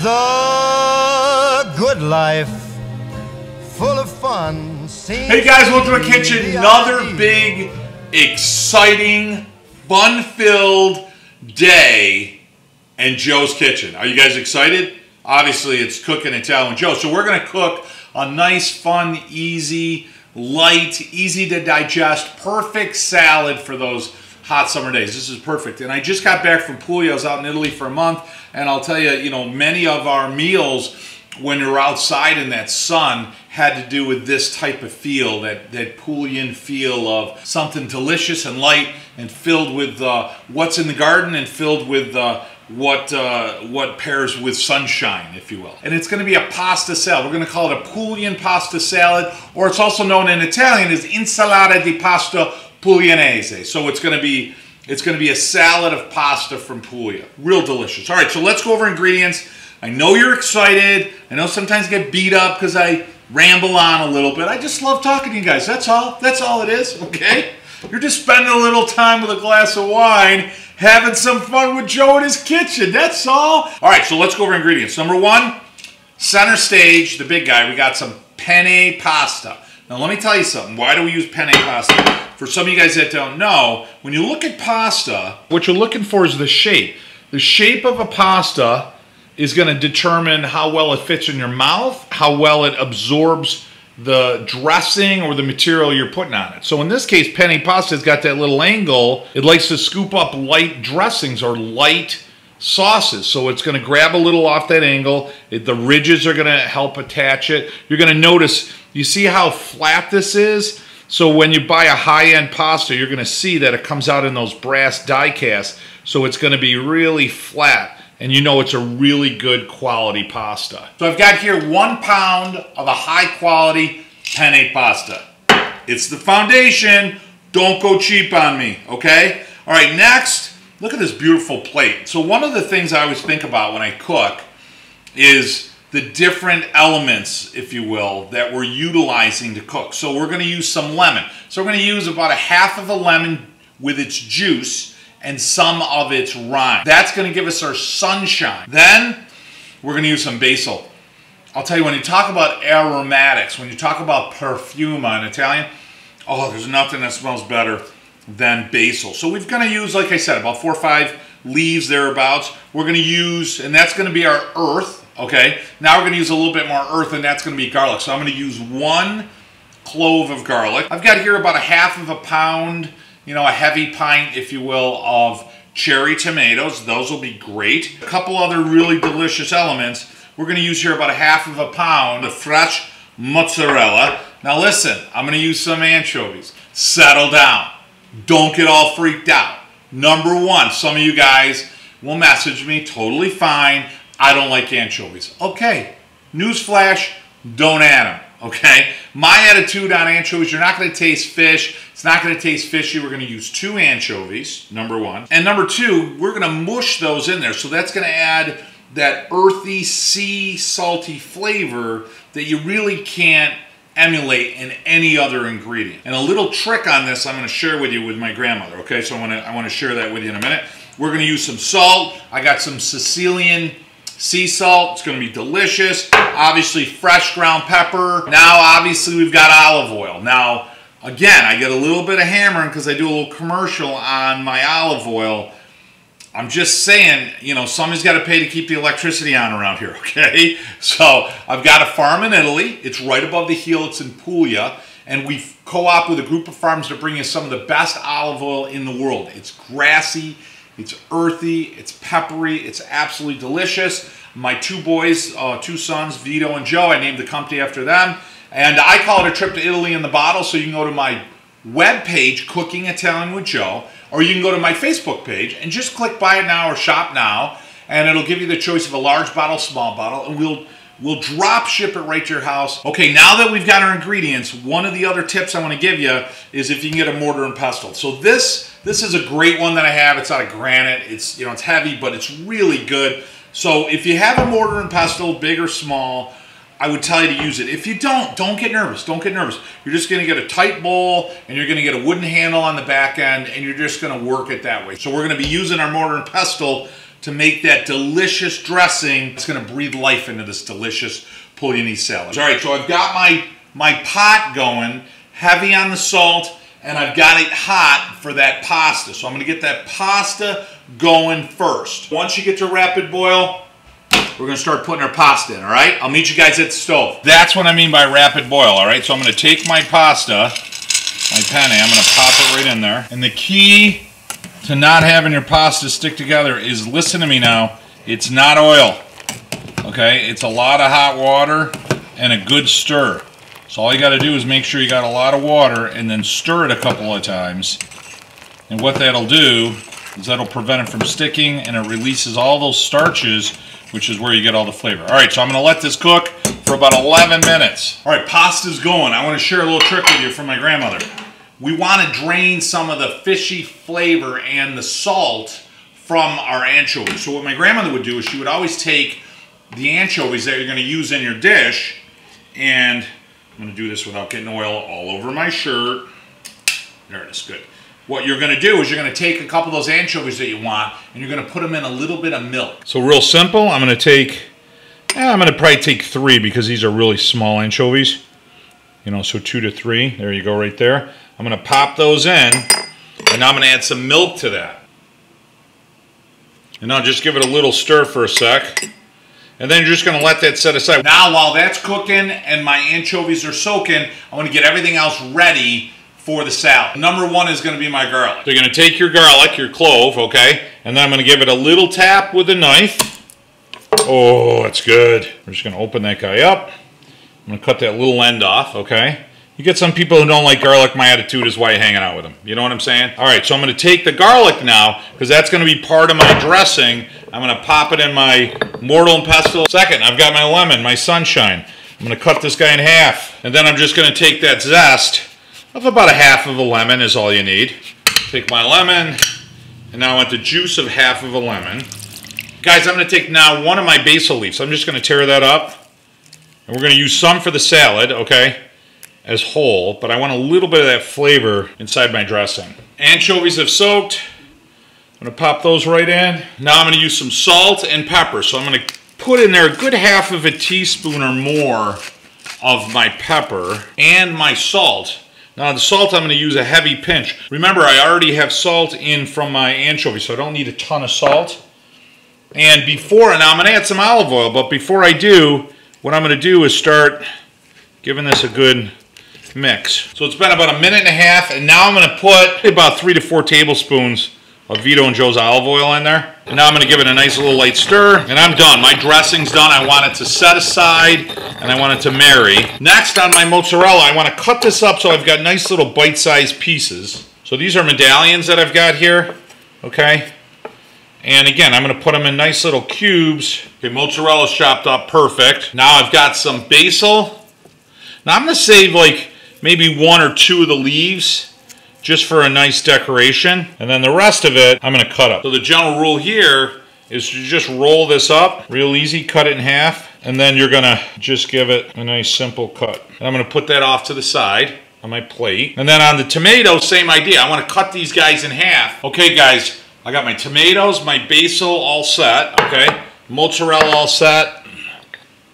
the good life, full of fun. Hey guys, welcome to my kitchen. Another big, exciting, fun-filled day in Joe's kitchen. Are you guys excited? Obviously, it's cooking Italian with Joe. So we're going to cook a nice, fun, easy, light, easy to digest, perfect salad for those hot summer days. This is perfect. And I just got back from Puglia. I was out in Italy for a month, and I'll tell you, many of our meals when you're outside in that sun had to do with this type of feel, that Puglian feel of something delicious and light and filled with what's in the garden and filled with what pairs with sunshine, if you will. And it's going to be a pasta salad. We're going to call it a Puglian pasta salad, or it's also known in Italian as insalata di pasta puglianese. So it's going to be a salad of pasta from Puglia. Real delicious. All right, so let's go over ingredients. I know you're excited. I know sometimes I get beat up because I ramble on a little bit. I just love talking to you guys. That's all. That's all it is, okay? You're just spending a little time with a glass of wine, having some fun with Joe in his kitchen. That's all. All right, so let's go over ingredients. Number one, center stage, the big guy, we got some penne pasta. Now, let me tell you something. Why do we use penne pasta? For some of you guys that don't know, when you look at pasta, what you're looking for is the shape. The shape of a pasta is going to determine how well it fits in your mouth, how well it absorbs the dressing or the material you're putting on it. So in this case, penne pasta has got that little angle. It likes to scoop up light dressings or light sauces. So it's going to grab a little off that angle. The ridges are going to help attach it. You're going to notice, you see how flat this is? So when you buy a high-end pasta, you're going to see that it comes out in those brass die casts. So it's going to be really flat. And you know it's a really good quality pasta. So I've got here 1 pound of a high-quality penne pasta. It's the foundation. Don't go cheap on me, okay? All right, next, look at this beautiful plate. So one of the things I always think about when I cook is the different elements, if you will, that we're utilizing to cook. So we're going to use some lemon. So we're going to use about a half of a lemon with its juice and some of its rind. That's going to give us our sunshine. Then we're going to use some basil. I'll tell you, when you talk about aromatics, when you talk about perfuma in Italian, oh, there's nothing that smells better than basil. So we're going to use, like I said, about 4 or 5 leaves thereabouts. We're going to use, and that's going to be our earth, okay? Now we're going to use a little bit more earth, and that's going to be garlic. So I'm going to use 1 clove of garlic. I've got here about a half of a pound, a heavy pint, if you will, of cherry tomatoes. Those will be great. A couple other really delicious elements. We're going to use here about a half of a pound of fresh mozzarella. Now listen, I'm going to use some anchovies. Settle down. Don't get all freaked out. Number one, some of you guys will message me, totally fine, I don't like anchovies. Okay, newsflash, don't add them. Okay, my attitude on anchovies, you're not going to taste fish. It's not going to taste fishy. We're going to use 2 anchovies, number one. And number 2, we're going to mush those in there. So that's going to add that earthy, sea, salty flavor that you really can't emulate in any other ingredient. And a little trick on this I'm going to share with you with my grandmother. Okay, so I want to share that with you in a minute. We're going to use some salt. I got some Sicilian sea salt. It's going to be delicious. Obviously, fresh ground pepper. Now, obviously, we've got olive oil. Now, again, I get a little bit of hammering because I do a little commercial on my olive oil. I'm just saying, somebody's got to pay to keep the electricity on around here, okay? So, I've got a farm in Italy. It's right above the hill. It's in Puglia. And we've co-opted with a group of farms to bring us some of the best olive oil in the world. It's grassy. It's earthy, it's peppery, it's absolutely delicious. My 2 boys, 2 sons, Vito and Joe, I named the company after them. And I call it a trip to Italy in the bottle, so you can go to my webpage, Cooking Italian with Joe, or you can go to my Facebook page and just click buy it now or shop now, and it'll give you the choice of a large bottle, small bottle, and we'll drop ship it right to your house. Okay, now that we've got our ingredients, one of the other tips I want to give you is if you can get a mortar and pestle. So this is a great one that I have. It's out of granite. It's it's heavy, but it's really good. So if you have a mortar and pestle, big or small, I would tell you to use it. If you don't get nervous. Don't get nervous. You're just going to get a tight bowl, and you're going to get a wooden handle on the back end, and you're just going to work it that way. So we're going to be using our mortar and pestle to make that delicious dressing. It's going to breathe life into this delicious Pugliese salad. All right, so I've got my pot going, heavy on the salt, and I've got it hot for that pasta. So I'm going to get that pasta going first. Once you get to rapid boil, we're going to start putting our pasta in, all right? I'll meet you guys at the stove. That's what I mean by rapid boil, all right? So I'm going to take my pasta, my penne, I'm going to pop it right in there. And the key to not having your pasta stick together is, listen to me now, it's not oil, okay? It's a lot of hot water and a good stir. So all you got to do is make sure you got a lot of water and then stir it a couple of times. And what that'll do is that'll prevent it from sticking, and it releases all those starches, which is where you get all the flavor. All right, so I'm going to let this cook for about 11 minutes. All right, pasta's going. I want to share a little trick with you from my grandmother. We want to drain some of the fishy flavor and the salt from our anchovies. So what my grandmother would do is she would always take the anchovies that you're going to use in your dish, and I'm going to do this without getting oil all over my shirt. There it is, good. What you're going to do is you're going to take a couple of those anchovies that you want, and you're going to put them in a little bit of milk. So real simple, I'm going to probably take 3 because these are really small anchovies. You know, so 2 to 3. There you go right there. I'm going to pop those in, and now I'm going to add some milk to that. And I'll just give it a little stir for a sec. And then you're just going to let that set aside. Now while that's cooking and my anchovies are soaking, I want to get everything else ready for the salad. Number 1 is going to be my garlic. So you're going to take your garlic, your clove, okay? And then I'm going to give it a little tap with a knife. Oh, that's good. We're just going to open that guy up. I'm going to cut that little end off, okay? You get some people who don't like garlic. My attitude is why you're hanging out with them. You know what I'm saying? All right, so I'm going to take the garlic now, because that's going to be part of my dressing. I'm going to pop it in my mortar and pestle. Second, I've got my lemon, my sunshine. I'm going to cut this guy in half. And then I'm just going to take that zest of about a half of a lemon is all you need. Take my lemon, and now I want the juice of half of a lemon. Guys, I'm going to take now one of my basil leaves. I'm just going to tear that up. And we're going to use some for the salad, okay, as whole. But I want a little bit of that flavor inside my dressing. Anchovies have soaked. I'm going to pop those right in. Now I'm going to use some salt and pepper. So I'm going to put in there a good half of a teaspoon or more of my pepper and my salt. Now the salt, I'm going to use a heavy pinch. Remember, I already have salt in from my anchovy, so I don't need a ton of salt. And now I'm going to add some olive oil, but before I do, what I'm going to do is start giving this a good mix. So it's been about 1.5 minutes, and now I'm going to put about 3 to 4 tablespoons of Vito and Joe's olive oil in there. And now I'm going to give it a nice little light stir, and I'm done. My dressing's done. I want it to set aside, and I want it to marry. Next, on my mozzarella, I want to cut this up so I've got nice little bite-sized pieces. So these are medallions that I've got here, okay? And again, I'm going to put them in nice little cubes. Okay, mozzarella's chopped up perfect. Now I've got some basil. Now I'm going to save like maybe 1 or 2 of the leaves just for a nice decoration. And then the rest of it, I'm going to cut up. So the general rule here is to just roll this up real easy, cut it in half, and then you're going to just give it a nice simple cut. And I'm going to put that off to the side on my plate. And then on the tomatoes, same idea. I want to cut these guys in half. Okay, guys, I got my tomatoes, my basil all set, okay? Mozzarella all set.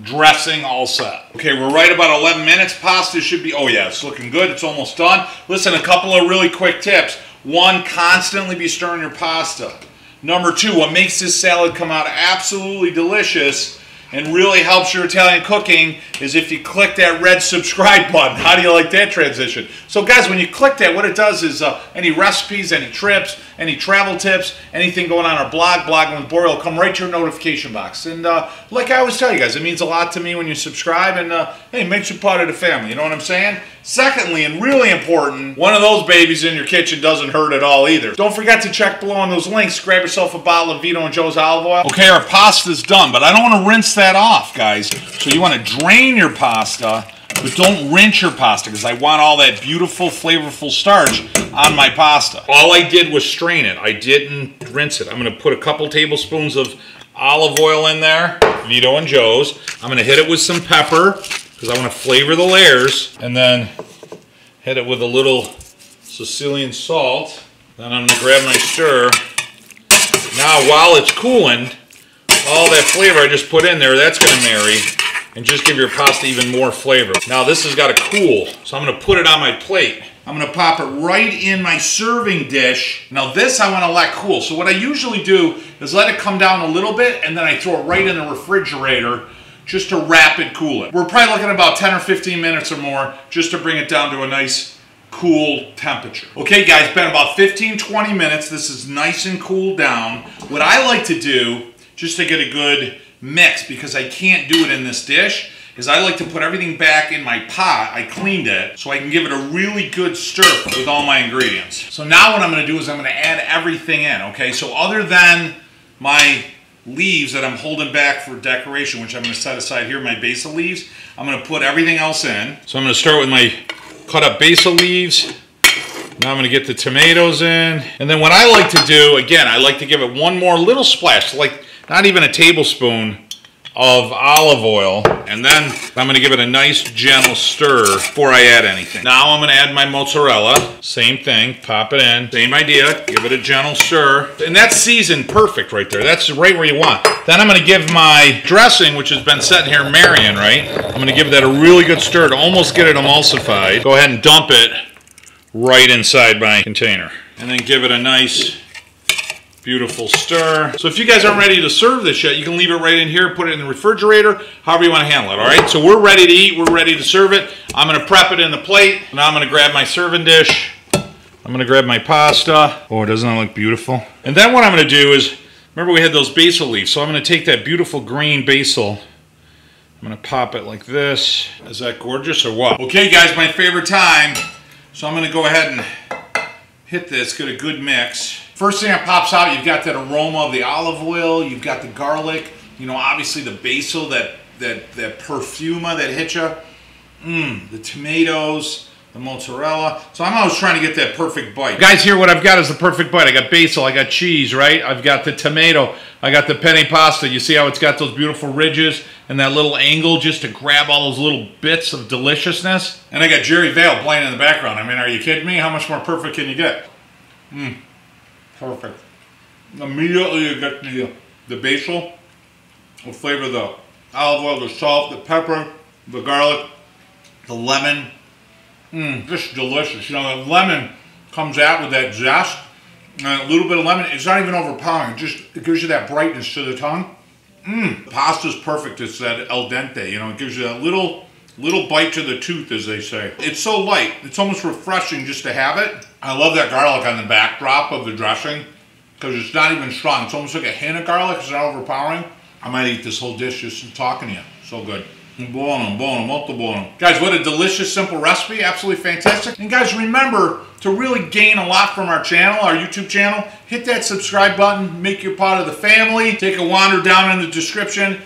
Dressing all set. Okay, we're right about 11 minutes. Pasta should be, oh yeah, it's looking good. It's almost done. Listen, a couple of really quick tips. 1, constantly be stirring your pasta. Number 2, what makes this salad come out absolutely delicious and really helps your Italian cooking is if you click that red subscribe button. How do you like that transition? So guys, when you click that, what it does is any recipes, any trips, any travel tips, anything going on our blog, Blogging with Boreal, will come right to your notification box. And like I always tell you guys, it means a lot to me when you subscribe, and hey, it makes you part of the family, you know what I'm saying? Secondly, and really important, one of those babies in your kitchen doesn't hurt at all either. Don't forget to check below on those links. Grab yourself a bottle of Vito and Joe's olive oil. Okay, our pasta's done, but I don't want to rinse that off, guys. So you want to drain your pasta, but don't rinse your pasta because I want all that beautiful, flavorful starch on my pasta. All I did was strain it. I didn't rinse it. I'm going to put a couple tablespoons of olive oil in there, Vito and Joe's. I'm going to hit it with some pepper because I want to flavor the layers, and then hit it with a little Sicilian salt. Then I'm going to grab my stir. Now while it's cooling, all that flavor I just put in there, that's going to marry and just give your pasta even more flavor. Now this has got to cool, so I'm going to put it on my plate. I'm going to pop it right in my serving dish. Now this I want to let cool. So what I usually do is let it come down a little bit and then I throw it right in the refrigerator just to rapid cool it. We're probably looking at about 10 or 15 minutes or more just to bring it down to a nice cool temperature. Okay guys, it's been about 15-20 minutes. This is nice and cooled down. What I like to do, just to get a good mix, because I can't do it in this dish, is I like to put everything back in my pot. I cleaned it so I can give it a really good stir with all my ingredients. So now what I'm going to do is I'm going to add everything in, okay? So other than my leaves that I'm holding back for decoration, which I'm going to set aside here, my basil leaves, I'm going to put everything else in. So I'm going to start with my cut up basil leaves. Now I'm going to get the tomatoes in. And then what I like to do, again, I like to give it one more little splash, like not even a tablespoon of olive oil, and then I'm going to give it a nice gentle stir before I add anything. Now I'm going to add my mozzarella. Same thing, pop it in. Same idea, give it a gentle stir. And that's seasoned perfect right there. That's right where you want. Then I'm going to give my dressing, which has been sitting here marrying, right? I'm going to give that a really good stir to almost get it emulsified. Go ahead and dump it right inside my container. And then give it a nice beautiful stir. So if you guys aren't ready to serve this yet, you can leave it right in here, put it in the refrigerator, however you want to handle it, all right? So we're ready to eat, we're ready to serve it. I'm going to prep it in the plate. Now I'm going to grab my serving dish. I'm going to grab my pasta. Oh, doesn't that look beautiful? And then what I'm going to do is, remember we had those basil leaves, so I'm going to take that beautiful green basil. I'm going to pop it like this. Is that gorgeous or what? Okay guys, my favorite time. So I'm going to go ahead and hit this, get a good mix. First thing that pops out, you've got that aroma of the olive oil, you've got the garlic, you know, obviously the basil, that perfuma that hits you. The tomatoes, the mozzarella. So I'm always trying to get that perfect bite. Guys, here what I've got is the perfect bite. I got basil, I got cheese, right? I've got the tomato, I got the penne pasta. You see how it's got those beautiful ridges and that little angle just to grab all those little bits of deliciousness. And I got Jerry Vale playing in the background. I mean, are you kidding me? How much more perfect can you get? Perfect. Immediately you get the basil, the flavor of the olive oil, the salt, the pepper, the garlic, the lemon. Just delicious. You know, the lemon comes out with that zest, and a little bit of lemon. It's not even overpowering. It gives you that brightness to the tongue. Pasta's perfect. It's that al dente. You know, it gives you that little bite to the tooth, as they say. It's so light. It's almost refreshing just to have it. I love that garlic on the backdrop of the dressing because it's not even strong. It's almost like a hint of garlic. It's not overpowering. I might eat this whole dish just from talking to you. So good. Buono, buono, molto buono. Guys, what a delicious, simple recipe. Absolutely fantastic. And guys, remember to really gain a lot from our channel, our YouTube channel, hit that subscribe button, make you part of the family. Take a wander down in the description.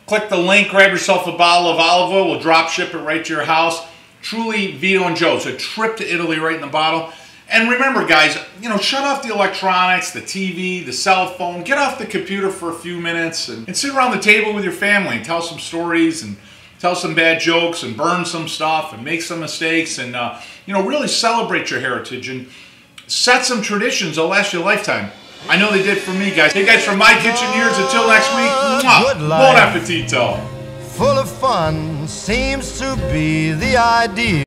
Click the link, grab yourself a bottle of olive oil. We'll drop ship it right to your house. Truly Vito and Joe's. A trip to Italy right in the bottle. And remember, guys, you know, shut off the electronics, the TV, the cell phone. Get off the computer for a few minutes and sit around the table with your family and tell some stories and tell some bad jokes and burn some stuff and make some mistakes and, you know, really celebrate your heritage and set some traditions that'll last you a lifetime. I know they did for me, guys. Hey, guys, from my kitchen years, until next week, bon appetito. Full of fun seems to be the idea.